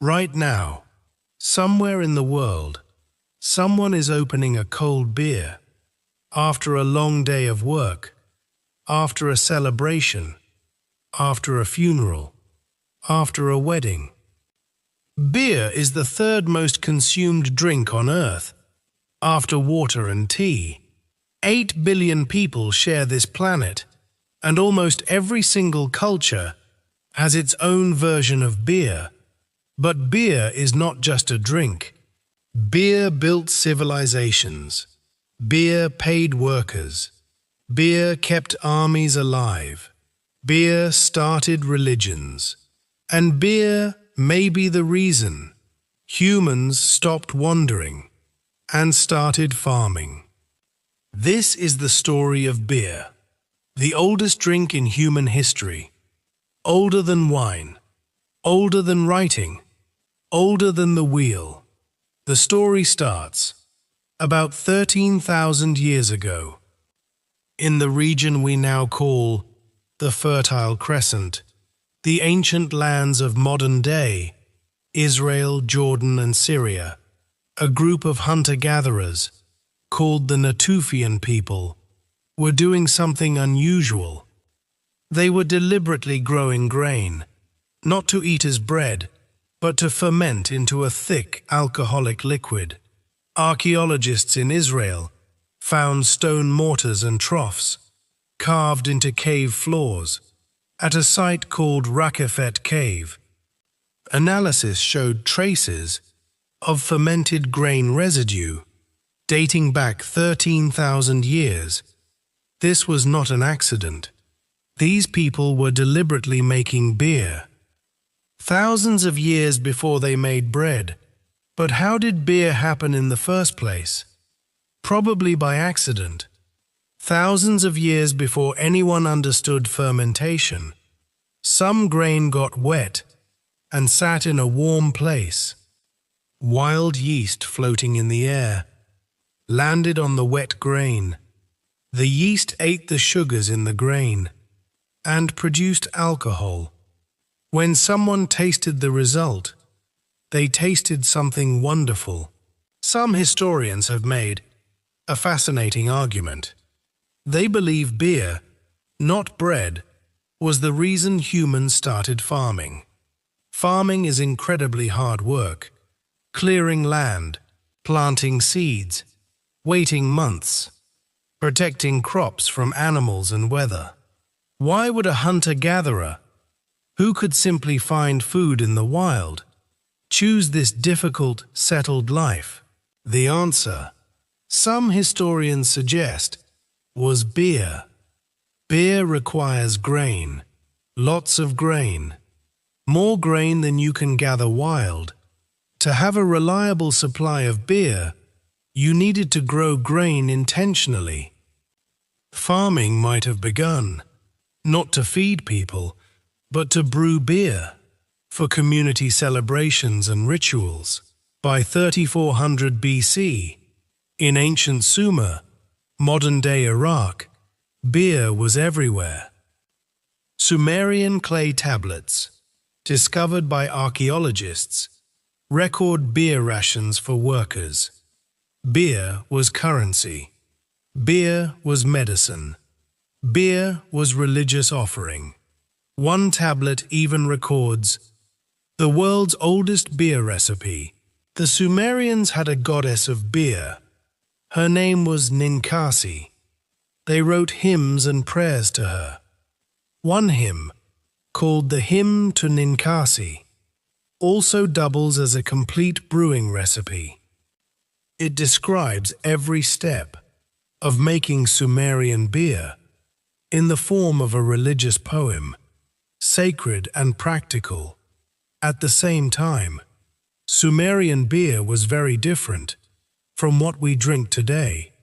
Right now, somewhere in the world, someone is opening a cold beer after a long day of work, after a celebration, after a funeral, after a wedding. Beer is the third most consumed drink on Earth, after water and tea. 8 billion people share this planet, and almost every single culture has its own version of beer. But beer is not just a drink. Beer built civilizations. Beer paid workers. Beer kept armies alive. Beer started religions. And beer may be the reason humans stopped wandering and started farming. This is the story of beer, the oldest drink in human history, older than wine, older than writing, older than the wheel. The story starts about 13,000 years ago, in the region we now call the Fertile Crescent, the ancient lands of modern-day Israel, Jordan, and Syria. A group of hunter-gatherers, called the Natufian people, were doing something unusual. They were deliberately growing grain, not to eat as bread, but to ferment into a thick alcoholic liquid. Archaeologists in Israel found stone mortars and troughs, carved into cave floors, at a site called Rakefet Cave. Analysis showed traces of fermented grain residue, dating back 13,000 years. This was not an accident. These people were deliberately making beer, thousands of years before they made bread. But how did beer happen in the first place? Probably by accident. Thousands of years before anyone understood fermentation, some grain got wet and sat in a warm place. Wild yeast floating in the air landed on the wet grain. The yeast ate the sugars in the grain and produced alcohol. When someone tasted the result, they tasted something wonderful. Some historians have made a fascinating argument. They believe beer, not bread, was the reason humans started farming. Farming is incredibly hard work. Clearing land, planting seeds, waiting months, protecting crops from animals and weather. Why would a hunter-gatherer, who could simply find food in the wild, choose this difficult, settled life? The answer, some historians suggest, was beer. Beer requires grain, lots of grain, more grain than you can gather wild. To have a reliable supply of beer, you needed to grow grain intentionally. Farming might have begun, not to feed people, but to brew beer for community celebrations and rituals. By 3400 BC, in ancient Sumer, modern-day Iraq, beer was everywhere. Sumerian clay tablets, discovered by archaeologists, record beer rations for workers. Beer was currency. Beer was medicine. Beer was religious offering. One tablet even records the world's oldest beer recipe. The Sumerians had a goddess of beer. Her name was Ninkasi. They wrote hymns and prayers to her. One hymn, called the Hymn to Ninkasi, also doubles as a complete brewing recipe. It describes every step of making Sumerian beer in the form of a religious poem, sacred and practical. At the same time, Sumerian beer was very different from what we drink today.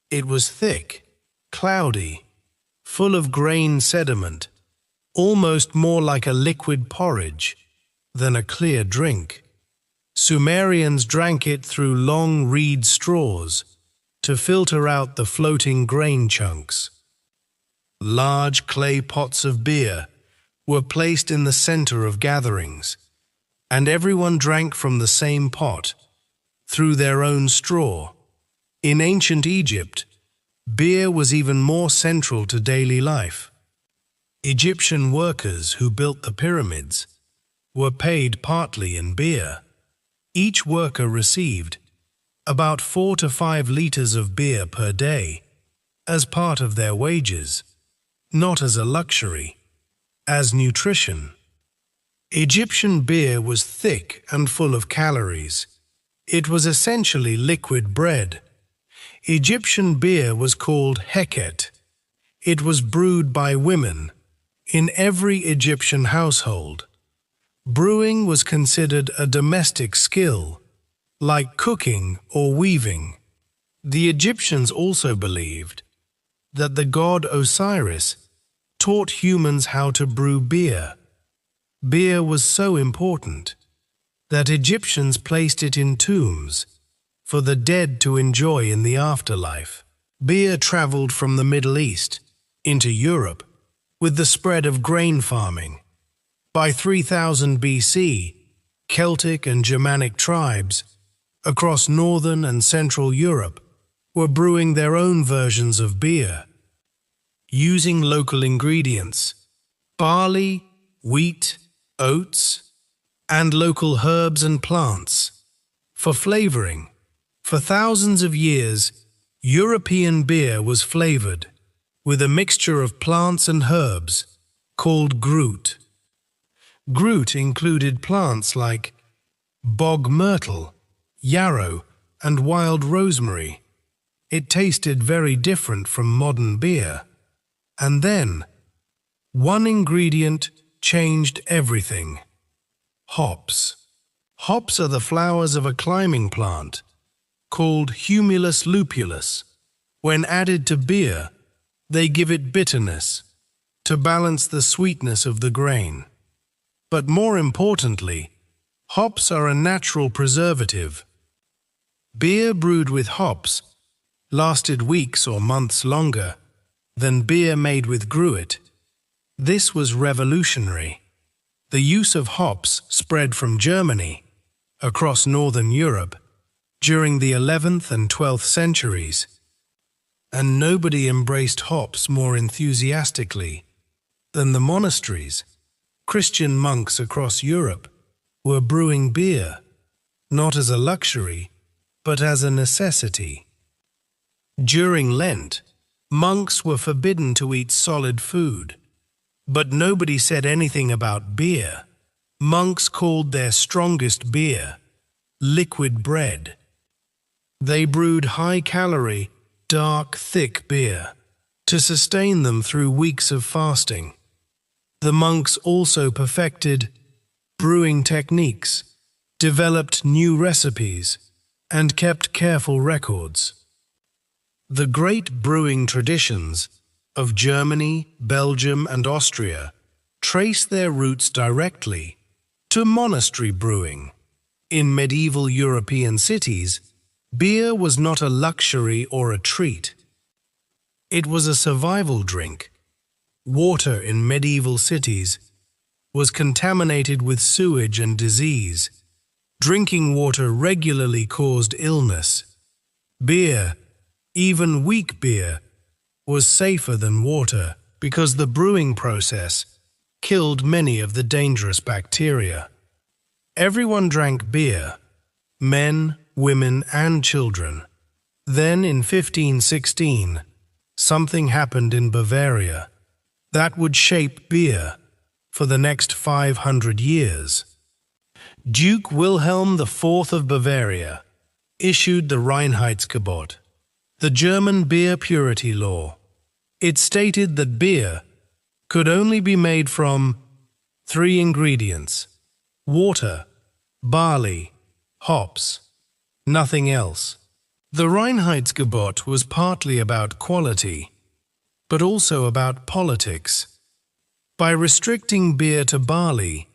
It was thick, cloudy, full of grain sediment, almost more like a liquid porridge than a clear drink. Sumerians drank it through long reed straws to filter out the floating grain chunks. Large clay pots of beer were placed in the center of gatherings. and everyone drank from the same pot, through their own straw. In ancient Egypt, beer was even more central to daily life. Egyptian workers who built the pyramids were paid partly in beer. Each worker received about 4 to 5 liters of beer per day as part of their wages, not as a luxury, as nutrition. Egyptian beer was thick and full of calories. It was essentially liquid bread. Egyptian beer was called heket. It was brewed by women in every Egyptian household. Brewing was considered a domestic skill, like cooking or weaving. The Egyptians also believed that the god Osiris taught humans how to brew beer. Beer was so important that Egyptians placed it in tombs for the dead to enjoy in the afterlife. Beer traveled from the Middle East into Europe with the spread of grain farming. By 3000 BC, Celtic and Germanic tribes across northern and central Europe were brewing their own versions of beer, using local ingredients, barley, wheat, oats, and local herbs and plants, for flavoring. For thousands of years, European beer was flavored with a mixture of plants and herbs called gruit. Gruit included plants like bog myrtle, yarrow, and wild rosemary. It tasted very different from modern beer. And then, one ingredient changed everything: hops. Hops are the flowers of a climbing plant called Humulus lupulus. When added to beer, they give it bitterness to balance the sweetness of the grain. But more importantly, hops are a natural preservative. Beer brewed with hops lasted weeks or months longer than beer made with gruit. This was revolutionary. The use of hops spread from Germany across northern Europe during the 11th and 12th centuries, and nobody embraced hops more enthusiastically than the monasteries. Christian monks across Europe were brewing beer, not as a luxury, but as a necessity. During Lent, monks were forbidden to eat solid food, but nobody said anything about beer. Monks called their strongest beer liquid bread. They brewed high-calorie, dark, thick beer to sustain them through weeks of fasting. The monks also perfected brewing techniques, developed new recipes, and kept careful records. The great brewing traditions of Germany, Belgium, and Austria trace their roots directly to monastery brewing. In medieval European cities, beer was not a luxury or a treat. It was a survival drink. Water in medieval cities was contaminated with sewage and disease. Drinking water regularly caused illness. Beer, even weak beer, was safer than water because the brewing process killed many of the dangerous bacteria. Everyone drank beer, men, women, and children. Then in 1516, something happened in Bavaria that would shape beer for the next 500 years. Duke Wilhelm IV of Bavaria issued the Reinheitsgebot, the German beer purity law. It stated that beer could only be made from 3 ingredients: water, barley, hops, nothing else. The Reinheitsgebot was partly about quality, but also about politics. By restricting beer to barley,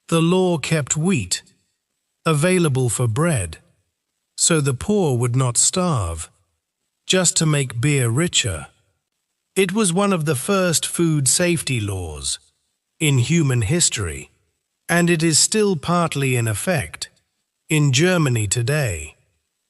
the law kept wheat available for bread, so the poor would not starve, just to make beer richer. It was one of the first food safety laws in human history. and it is still partly in effect. In Germany today,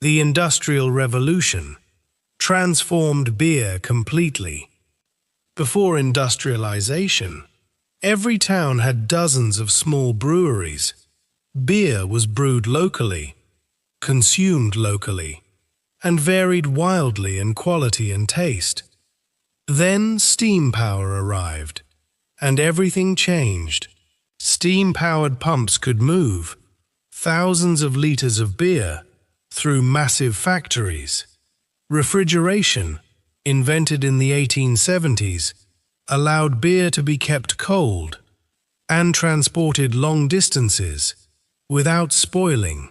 the Industrial Revolution transformed beer completely. Before industrialization, every town had dozens of small breweries. Beer was brewed locally, consumed locally, and varied wildly in quality and taste. Then steam power arrived, and everything changed. Steam-powered pumps could move thousands of liters of beer through massive factories. Refrigeration, invented in the 1870s, allowed beer to be kept cold and transported long distances without spoiling.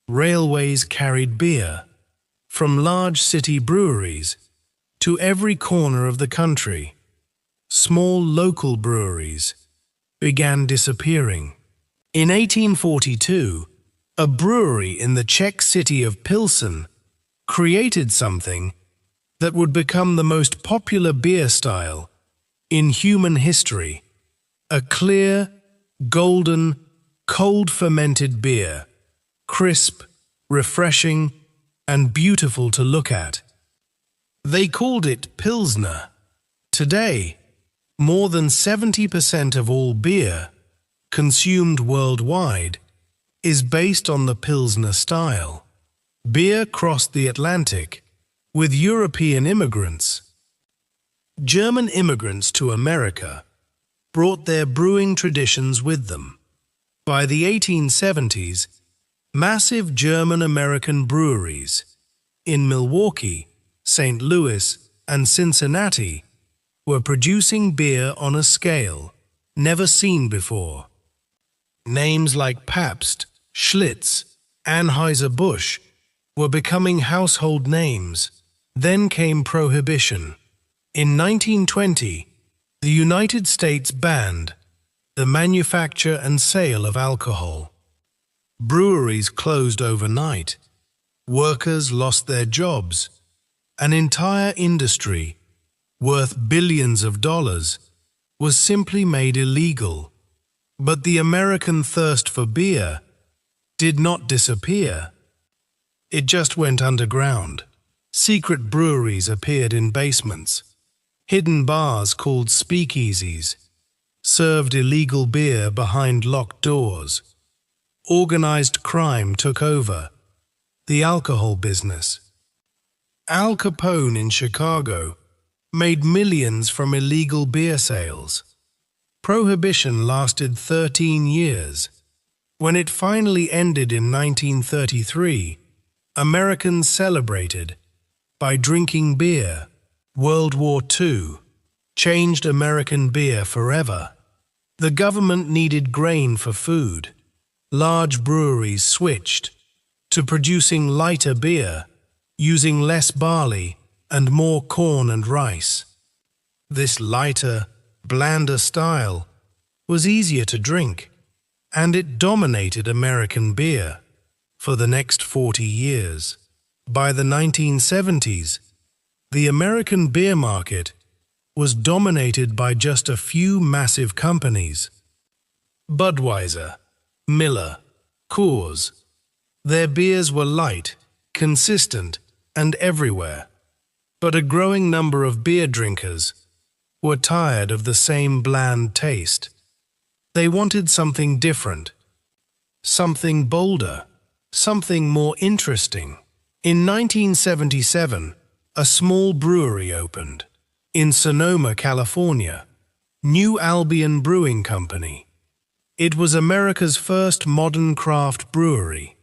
Railways carried beer from large city breweries to every corner of the country. Small local breweries began disappearing. In 1842, a brewery in the Czech city of Pilsen created something that would become the most popular beer style in human history: a clear, golden, cold-fermented beer, crisp, refreshing, and beautiful to look at. They called it Pilsner. Today, more than 70% of all beer consumed worldwide is based on the Pilsner style. Beer crossed the Atlantic with European immigrants. German immigrants to America brought their brewing traditions with them. By the 1870s, massive German-American breweries in Milwaukee, St. Louis, and Cincinnati were producing beer on a scale never seen before. Names like Pabst, Schlitz, Anheuser-Busch were becoming household names. Then came Prohibition. In 1920, the United States banned the manufacture and sale of alcohol. Breweries closed overnight. Workers lost their jobs. An entire industry worth billions of dollars was simply made illegal. But the American thirst for beer did not disappear. It just went underground. Secret breweries appeared in basements. Hidden bars called speakeasies served illegal beer behind locked doors. Organized crime took over the alcohol business. Al Capone in Chicago made millions from illegal beer sales. Prohibition lasted 13 years. When it finally ended in 1933, Americans celebrated by drinking beer. World War II changed American beer forever. The government needed grain for food. Large breweries switched to producing lighter beer, using less barley and more corn and rice. This lighter, blander style was easier to drink, and it dominated American beer for the next 40 years. By the 1970s, the American beer market was dominated by just a few massive companies: Budweiser, Miller, Coors. Their beers were light, consistent, and everywhere. But a growing number of beer drinkers were tired of the same bland taste. They wanted something different, something bolder, something more interesting. In 1977, a small brewery opened in Sonoma, California, New Albion Brewing Company. It was America's first modern craft brewery.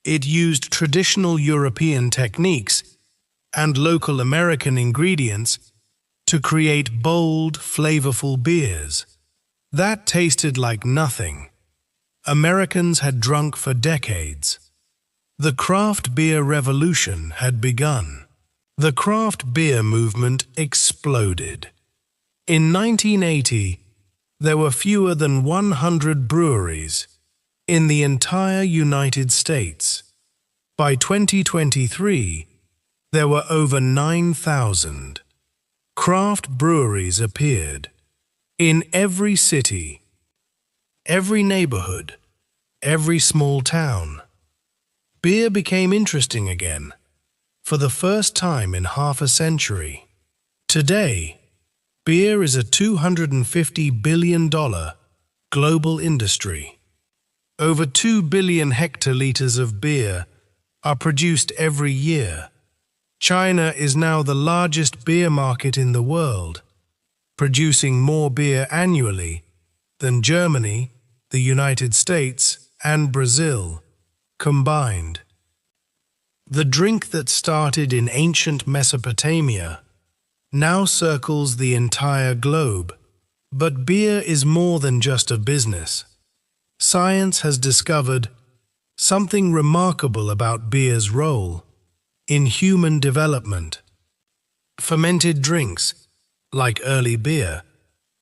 It used traditional European techniques and local American ingredients to create bold, flavorful beers that tasted like nothing Americans had drunk for decades. The craft beer revolution had begun. The craft beer movement exploded. In 1980, there were fewer than 100 breweries in the entire United States. By 2023, there were over 9,000. Craft breweries appeared in every city, every neighborhood, every small town. Beer became interesting again, for the first time in half a century. Today, beer is a $250 billion global industry. Over 2 billion hectoliters of beer are produced every year. China is now the largest beer market in the world, producing more beer annually than Germany, the United States, and Brazil combined. The drink that started in ancient Mesopotamia now circles the entire globe. But beer is more than just a business. Science has discovered something remarkable about beer's role in human development. Fermented drinks, like early beer,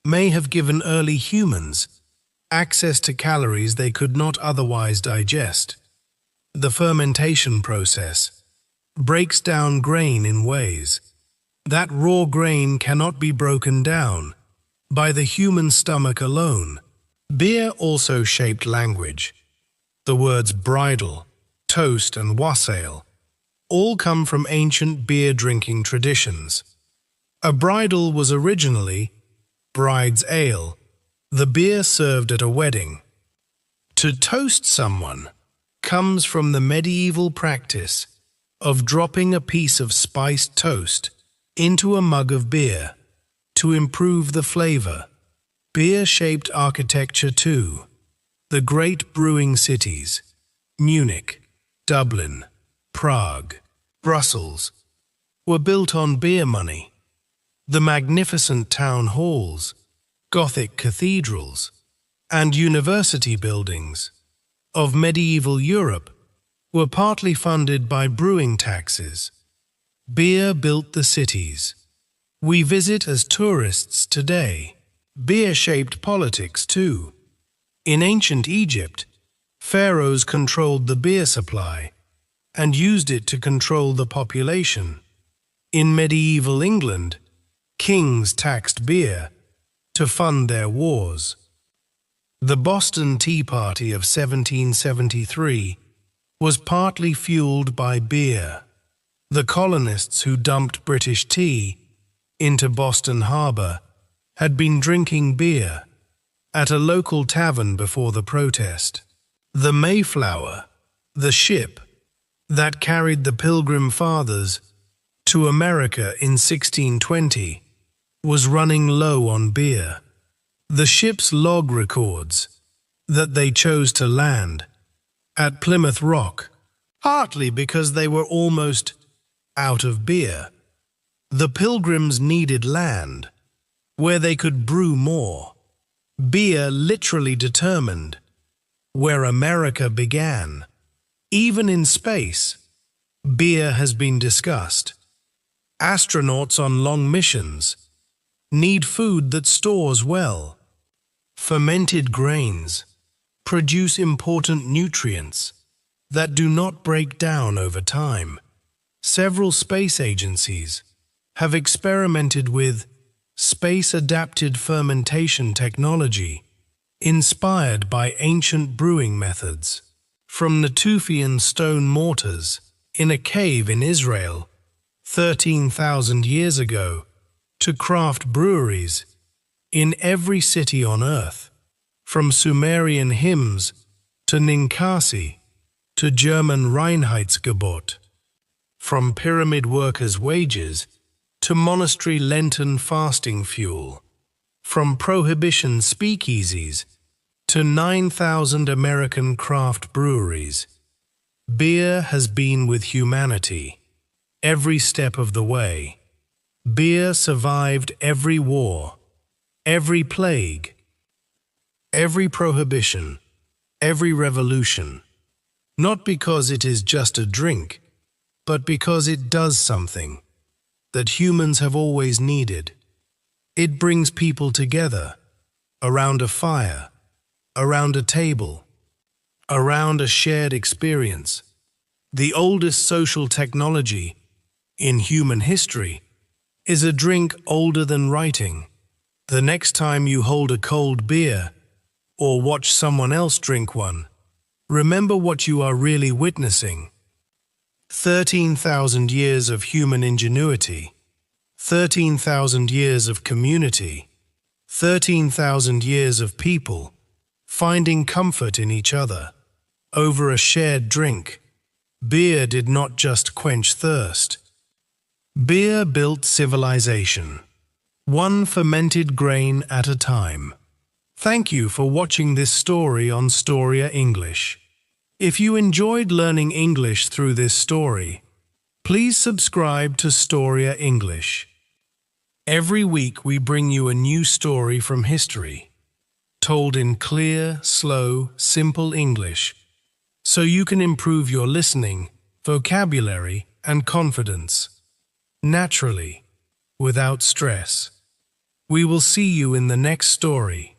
may have given early humans access to calories they could not otherwise digest. The fermentation process breaks down grain in ways that raw grain cannot be broken down by the human stomach alone. Beer also shaped language. The words bridle, toast, and wassail all come from ancient beer-drinking traditions. A bridle was originally bride's ale, the beer served at a wedding. To toast someone comes from the medieval practice of dropping a piece of spiced toast into a mug of beer to improve the flavor. Beer shaped architecture too. The great brewing cities, Munich, Dublin, Prague, Brussels, were built on beer money. The magnificent town halls, Gothic cathedrals, and university buildings of medieval Europe were partly funded by brewing taxes. Beer built the cities we visit as tourists today. Beer shaped politics too. In ancient Egypt, pharaohs controlled the beer supply and used it to control the population. In medieval England, kings taxed beer to fund their wars. The Boston Tea Party of 1773 was partly fueled by beer. The colonists who dumped British tea into Boston Harbor had been drinking beer at a local tavern before the protest. The Mayflower, the ship that carried the Pilgrim Fathers to America in 1620, was running low on beer. The ship's log records that they chose to land at Plymouth Rock, partly because they were almost out of beer. The Pilgrims needed land where they could brew more. Beer literally determined where America began. Even in space, beer has been discussed. Astronauts on long missions need food that stores well. Fermented grains produce important nutrients that do not break down over time. Several space agencies have experimented with space-adapted fermentation technology inspired by ancient brewing methods. From Natufian stone mortars in a cave in Israel 13,000 years ago to craft breweries in every city on Earth, from Sumerian hymns to Ninkasi to German Reinheitsgebot, from pyramid workers' wages to monastery Lenten fasting fuel, from Prohibition speakeasies to 9,000 American craft breweries. Beer has been with humanity every step of the way. Beer survived every war, every plague, every prohibition, every revolution, not because it is just a drink, but because it does something that humans have always needed. It brings people together, around a fire, around a table, around a shared experience. The oldest social technology in human history is a drink older than writing. The next time you hold a cold beer, or watch someone else drink one, remember what you are really witnessing. 13,000 years of human ingenuity, 13,000 years of community, 13,000 years of people finding comfort in each other over a shared drink. Beer did not just quench thirst. Beer built civilization, one fermented grain at a time. Thank you for watching this story on Storia English. If you enjoyed learning English through this story, please subscribe to Storia English. Every week we bring you a new story from history, told in clear, slow, simple English, so you can improve your listening, vocabulary, and confidence. Naturally, without stress. We will see you in the next story.